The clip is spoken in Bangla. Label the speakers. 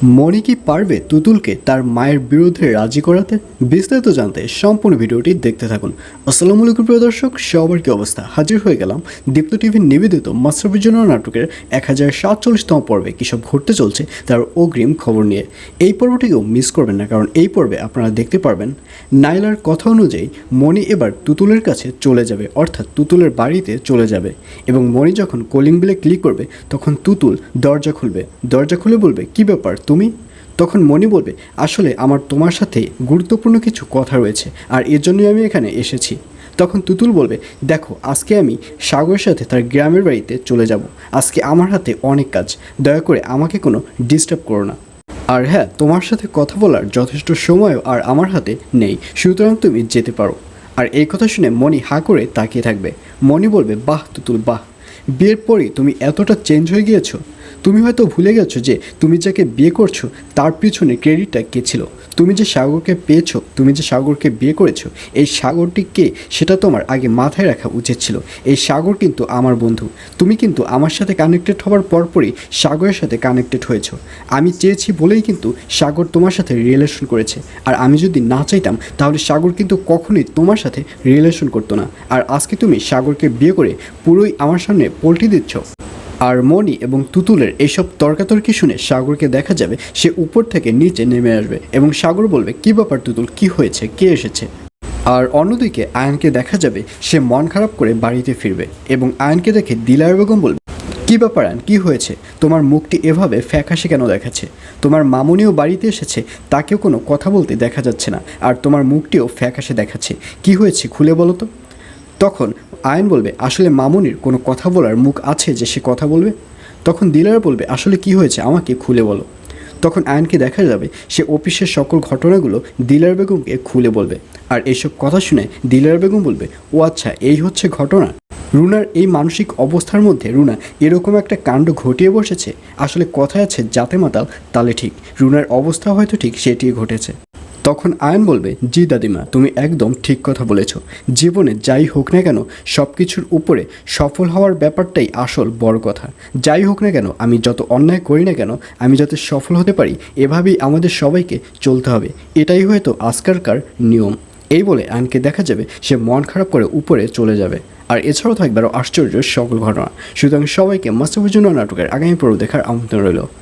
Speaker 1: মনি কি পারবে তুতুলকে তার মায়ের বিরুদ্ধে রাজি করাতে? বিস্তারিত জানতে সম্পূর্ণ ভিডিওটি দেখতে থাকুন। আসসালামু আলাইকুম প্রিয় দর্শক, সবার কি অবস্থা? হাজির হয়ে গেলাম দীপ্ত টিভির নিবেদিত মাশরাফির জন্য নাটকের 1047তম পর্বে কী সব ঘটতে চলছে তার অগ্রিম খবর নিয়ে। এই পর্বটিকেও মিস করবেন না, কারণ এই পর্বে আপনারা দেখতে পারবেন নাইলার কথা অনুযায়ী মনি এবার তুতুলের কাছে চলে যাবে, অর্থাৎ তুতুলের বাড়িতে চলে যাবে। এবং মনি যখন কলিং বেলে ক্লিক করবে তখন তুতুল দরজা খুলে বলবে, কী ব্যাপার তুমি? তখন মনি বলবে, আসলে আমার তোমার সাথে গুরুত্বপূর্ণ কিছু কথা রয়েছে, আর এর জন্যই আমি এখানে এসেছি। তখন তুতুল বলবে, দেখো আজকে আমি সাগরের সাথে তার গ্রামের বাড়িতে চলে যাব। আজকে আমার হাতে অনেক কাজ, দয়া করে আমাকে কোনো ডিস্টার্ব করো না। আর হ্যাঁ, তোমার সাথে কথা বলার যথেষ্ট সময়ও আর আমার হাতে নেই, সুতরাং তুমি যেতে পারো। আর এই কথা শুনে মনি হাঁ করে তাকিয়ে থাকবে। মনি বলবে, বাহ তুতুল বাহ, বিয়ের পরই তুমি এতটা চেঞ্জ হয়ে গিয়েছো। তুমি হয়তো ভুলে গেছো যে তুমি যাকে বিয়ে করছো তার পিছনে ক্রেডিটটা কে ছিল। তুমি যে সাগরকে পেয়েছো, তুমি যে সাগরকে বিয়ে করেছো, এই সাগরটি কে সেটা তোমার আগে মাথায় রাখা উচিত ছিল। এই সাগর কিন্তু আমার বন্ধু। তুমি কিন্তু আমার সাথে কানেক্টেড হওয়ার পরপরই সাগরের সাথে কানেক্টেড হয়েছো। আমি চেয়েছি বলেই কিন্তু সাগর তোমার সাথে রিলেশন করেছে, আর আমি যদি না চাইতাম তাহলে সাগর কিন্তু কখনোই তোমার সাথে রিলেশন করতো না। আর আজকে তুমি সাগরকে বিয়ে করে পুরোই আমার সামনে পল্টি দিচ্ছ। আর মনি এবং তুতুলের এইসব তর্কাতর্কি শুনে সাগরকে দেখা যাবে সে উপর থেকে নিচে নেমে আসবে, এবং সাগর বলবে, কী ব্যাপার তুতুল, কি হয়েছে, কে এসেছে? আর অন্যদিকে আয়ানকে দেখা যাবে সে মন খারাপ করে বাড়িতে ফিরবে, এবং আয়ানকে দেখে দিলার বেগম বলবে, কী ব্যাপার আয়ান, কী হয়েছে? তোমার মুখটি এভাবে ফ্যাকাশে কেন দেখাচ্ছে? তোমার মামুনিও বাড়িতে এসেছে, তাকেও কোনো কথা বলতে দেখা যাচ্ছে না, আর তোমার মুখটিও ফ্যাকাশে দেখাচ্ছে। কি হয়েছে খুলে বলো তো। তখন আয়ন বলবে, আসলে মামুনির কোনো কথা বলার মুখ আছে যে সে কথা বলবে? তখন দিলার বলবে, আসলে কি হয়েছে আমাকে খুলে বলো। তখন আয়নকে দেখা যাবে সে অফিসের সকল ঘটনাগুলো দিলার বেগমকে খুলে বলবে। আর এইসব কথা শুনে দিলার বেগম বলবে, ও আচ্ছা, এই হচ্ছে ঘটনা। রুনার এই মানসিক অবস্থার মধ্যে রুনা এরকম একটা কাণ্ড ঘটিয়ে বসেছে। আসলে কথায় আছে, যাতে মাতাল তালে ঠিক। রুনার অবস্থা হয়তো ঠিক সেটিই ঘটেছে। তখন আয়ন বলবে, জি দাদিমা, তুমি একদম ঠিক কথা বলেছ। জীবনে যাই হোক না কেন, সব কিছুর উপরে সফল হওয়ার ব্যাপারটাই আসল বড় কথা। যাই হোক না কেন, আমি যত অন্যায় করি না কেন, আমি যাতে সফল হতে পারি, এভাবেই আমাদের সবাইকে চলতে হবে। এটাই হয়তো আজকালকার নিয়ম। এই বলে আয়নকে দেখা যাবে সে মন খারাপ করে উপরে চলে যাবে। আর এছাড়াও থাকবে আরও আশ্চর্য সকল ঘটনা। সুতরাং সবাইকে মাশরাফির জন্য নাটকের আগামী পর্ব দেখার আমন্ত্রণ রইল।